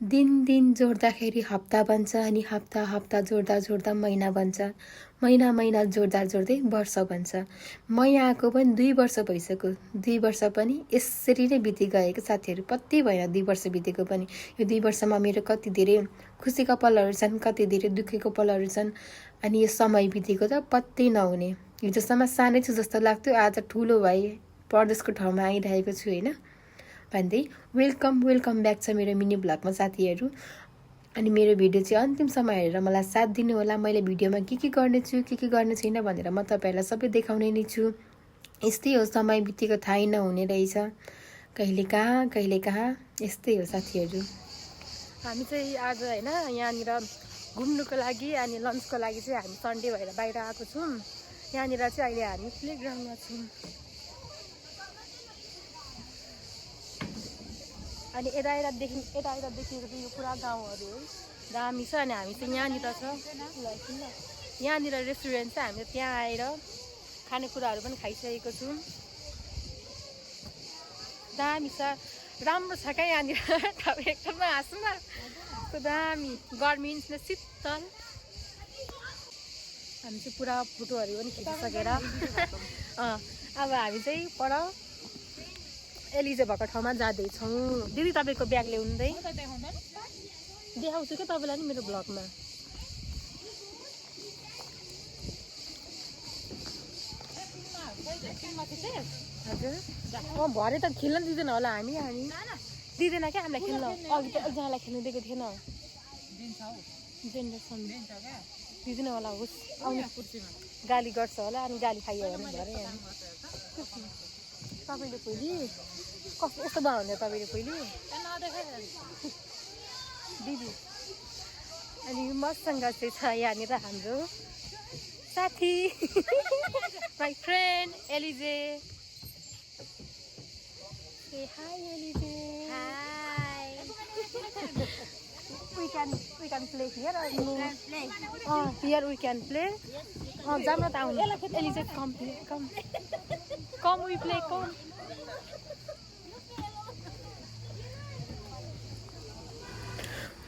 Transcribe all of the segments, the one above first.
दिन दिन जोड्दाखेरि हप्ता बन्छ अनि हप्ता हप्ता जोड्दा जोड्दा महिना बन्छ। महिना महिना जोड्दा जोड्दै वर्ष बन्छ। म यहाँ आएको पनि 2 वर्ष भइसक्यो। 2 वर्ष पनि यसरी नै बितिगएको साथीहरू। कति भएन 2 वर्ष बितेको पनि। यो 2 वर्षमा मेरो कति धेरै खुसीका पलहरू छन्, कति धेरै दुःखेको पलहरू छन्। अनि यो समय बितेको त पत्तै नहुने। हिजोसम्म सानै छु जस्तो लाग्थ्यो, आज ठुलो भए परदेशको ठाउँमा आइरहेको छु होइन भन्दै वेलकम ब्याक छ मेरो मिनी ब्लगमा साथीहरू। अनि मेरो भिडियो चाहिँ अन्तिमसम्म हेरेर मलाई साथ दिनु होला। मैले भिडियोमा के गर्नेछु के गर्ने छैन भनेर म तपाईँहरूलाई सबै देखाउने नै छु। यस्तै हो, समय बितेको थाहै नहुने रहेछ। कहिले कहाँ यस्तै हो साथीहरू। हामी चाहिँ आज होइन यहाँनिर घुम्नुको लागि अनि लन्चको लागि चाहिँ हामी सन्डे भएर बाहिर आएको छौँ। यहाँनिर चाहिँ अहिले हामी प्लेग्राउन्डमा छौँ। अनि यता देखेको चाहिँ यो पुरा गाउँहरू हो, दामी छ। अनि हामी चाहिँ यहाँनिर छ, यहाँनिर रेस्टुरेन्ट छ। हामीले त्यहाँ आएर खानेकुराहरू पनि खाइसकेको छौँ। दामी छ, राम्रो छ क्या यहाँनिर। तपाईँ एकदमै हाँस्नु न, कस्तो दामी गर्मी शीतल। हामी चाहिँ पुरा फोटोहरू पनि खिचिसकेर अब हामी चाहिँ पर एलिजे भएको ठाउँमा जाँदैछौँ। दिदी तपाईँको ब्याग ल्याउनु देखाउँछु क्या तपाईँलाई नि मेरो ब्लगमा। हजुर भरे त खेल्न दिँदैन होला हामी दिँदैन क्या हामीलाई खेल्न। अघि त एकजनालाई खेल्नु दिएको थिएन, दिँदैन होला। होस् आउने गाली गर्छ होला, अनि गाली खाइयो भने भरे तपाईँले पहिले कस्तो यस्तो बनाउँदै तपाईँले पहिले दिदी। अनि मसँग चाहिँ छ यहाँनिर हाम्रो साथी my friend Elize. Say hi, Elize. Hi. We can play here or no? Here we can play. Jam na tayo. Elize, come here. Come, we play. Come.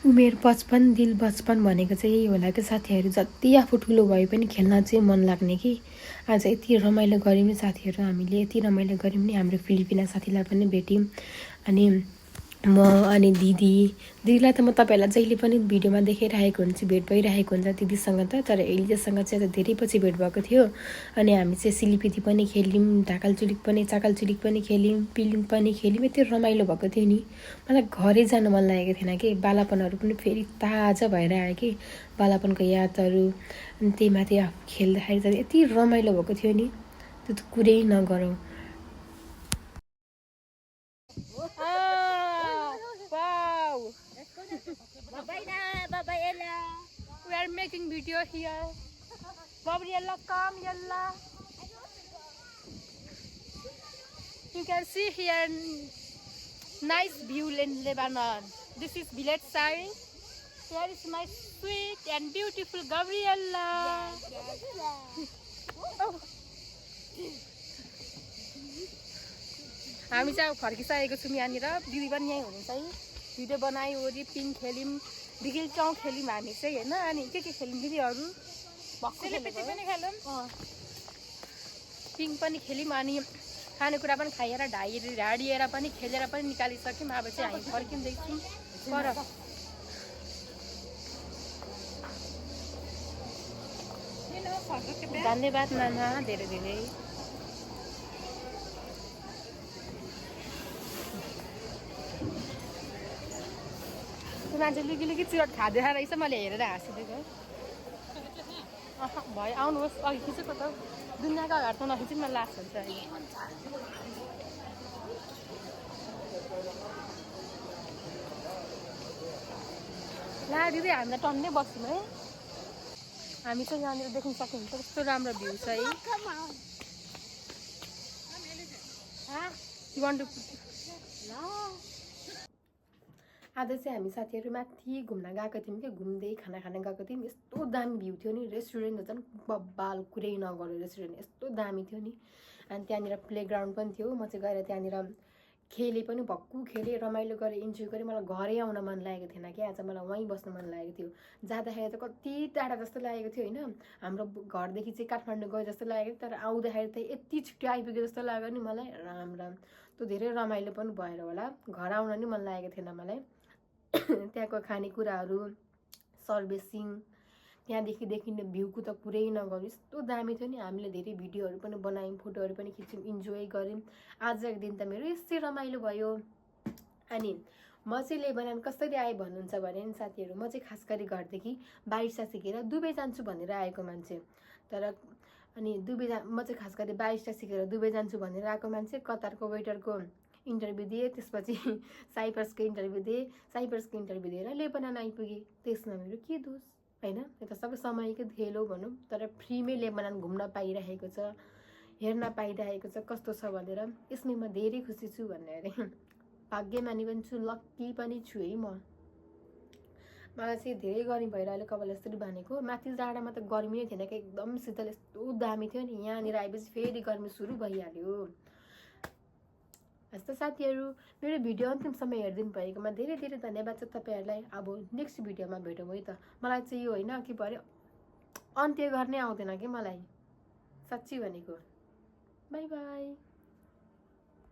उमेर बचपन दिल बचपन भनेको चाहिँ यही होला कि साथीहरू। जति आफू ठुलो भए पनि खेल्न चाहिँ मन लाग्ने कि। आज यति रमाइलो गऱ्यौँ नि साथीहरू, हामीले यति रमाइलो गऱ्यौँ नि। हाम्रो फिलिपिना साथीलाई पनि भेट्यौँ। अनि म अनि दिदीलाई त म तपाईँहरूलाई जहिले पनि भिडियोमा देखाइरहेको हुन्छु, भेट भइरहेको हुन्छ दिदीसँग त। तर एलिजेसँग चाहिँ धेरै पछि भेट भएको थियो। अनि हामी चाहिँ सिलिपिती पनि खेल्यौँ, चाकालचुलिक पनि खेल्यौँ, पिलिङ पनि खेल्यौँ। यति रमाइलो भएको थियो नि। मलाई घरै जानु मन लागेको थिएन कि। बालापनहरू पनि फेरि ताजा भएर आयो कि, बालापनको यादहरू। अनि त्यही माथि खेल्दाखेरि चाहिँ यति रमाइलो भएको थियो नि, त्यो त कुरै नगरौँ। We are making video here. Gabriella, come, Yalla. You can see here nice view in Lebanon. This is village side. Here is my sweet and beautiful Gabriella. हामी चाहिँ अब फर्किसकेको छौँ यहाँनिर। दिदी पनि यहीँ हुनुहुन्छ है। भिडियो बनायो ओरि पिङ खेल्यौँ, बिगिल चाउ खेल्यौँ हामी चाहिँ होइन। अनि के खेल्यौँ दिदीहरू? पिङ पनि खेल्यौँ। अनि खानेकुरा पनि खाएर ढाडिएर पनि खेलेर पनि निकालिसक्यौँ। अब चाहिँ हामी फर्किँदैछौँ पर। धन्यवाद नाना, धेरै धेरै। मान्छे लुकी चिरट खाँदै रहेछ, मैले हेरेर हाँसिदिएको भयो। आउनुहोस्, अघि खिचेको त दुनियाँको अगाडि त नखिच्नु न, लास हुन्छ अहिले। ला दिदी हामीलाई टन्नै बस्छौँ है। हामी चाहिँ यहाँनिर देख्न सक्नुहुन्छ कस्तो राम्रो भ्यू छ है। आज चाहिँ हामी साथीहरू माथि घुम्न गएको थियौँ कि, घुम्दै खाना खान गएको थियौँ। यस्तो दामी भ्यू थियो नि, रेस्टुरेन्ट झन् बब्बाल, कुरै नगर्यो रेस्टुरेन्ट, यस्तो दामी थियो नि। अनि त्यहाँनिर प्लेग्राउन्ड पनि थियो। म चाहिँ गएर त्यहाँनिर खेलेँ पनि, भक्कु खेलेँ, रमाइलो गरेँ, इन्जोय गरेँ। मलाई घरै आउन मन लागेको थिएन क्या, आज मलाई वहीँ बस्न मन लागेको थियो। जाँदाखेरि त कति टाढा जस्तो लागेको थियो होइन, हाम्रो घरदेखि चाहिँ काठमाडौँ गयो जस्तो लागेको थियो, तर आउँदाखेरि त यति छिट्टो आइपुग्यो जस्तो लाग्यो नि मलाई। राम राम, त्यो धेरै रमाइलो पनि भएर होला, घर आउन नि मन लागेको थिएन मलाई। त्यहाँको खानेकुराहरू, सर्भिसिङ, त्यहाँदेखि देखिने भ्यूको त कुरै नगरौँ, यस्तो दामी थियो नि। हामीले धेरै भिडियोहरू पनि बनायौँ, फोटोहरू पनि खिच्यौँ, इन्जोय गऱ्यौँ। आजको दिन त मेरो यस्तै रमाइलो भयो। अनि म चाहिँ लेबनान कसरी आएँ भन्नुहुन्छ भने नि साथीहरू, म चाहिँ खास गरी घरदेखि बारिसा सिकेर दुबई जान्छु भनेर आएको मान्छे। तर अनि म चाहिँ खास गरी बारिसा सिकेर दुबई जान्छु भनेर आएको मान्छे। कतारको वेटरको इन्टरभ्यू दिएँ, त्यसपछि साइप्रसको इन्टरभ्यू दिएँ, साइप्रसको इन्टरभ्यू दिएर लेबनान आइपुगेँ। त्यसमा मेरो के दोष होइन, यो त सबै समयकै खेल हो भनौँ। तर फ्रीमै लेबनान घुम्न पाइरहेको छ, हेर्न पाइरहेको छ कस्तो छ भनेर, यसमै म धेरै खुसी छु भन्ने अरे। भाग्यमानी पनि छु, लक्की पनि छु है म। मलाई चाहिँ धेरै गर्मी भइरहेको कपाल यसरी बाँधेको। माथि जाडामा त गर्मी नै थिएन कि, एकदम शीतल यस्तो दामी थियो नि। यहाँनिर आएपछि फेरि गर्मी सुरु भइहाल्यो। यस्तो साथीहरू, मेरो भिडियो अन्तिमसम्म हेरिदिनु भएकोमा धेरै धेरै धन्यवाद छ तपाईँहरूलाई। अब नेक्स्ट भिडियोमा भेटौँ है त। मलाई चाहिँ यो होइन के पऱ्यो, अन्त्य गर्नै आउँदैन कि मलाई, साँच्ची भनेको। By by.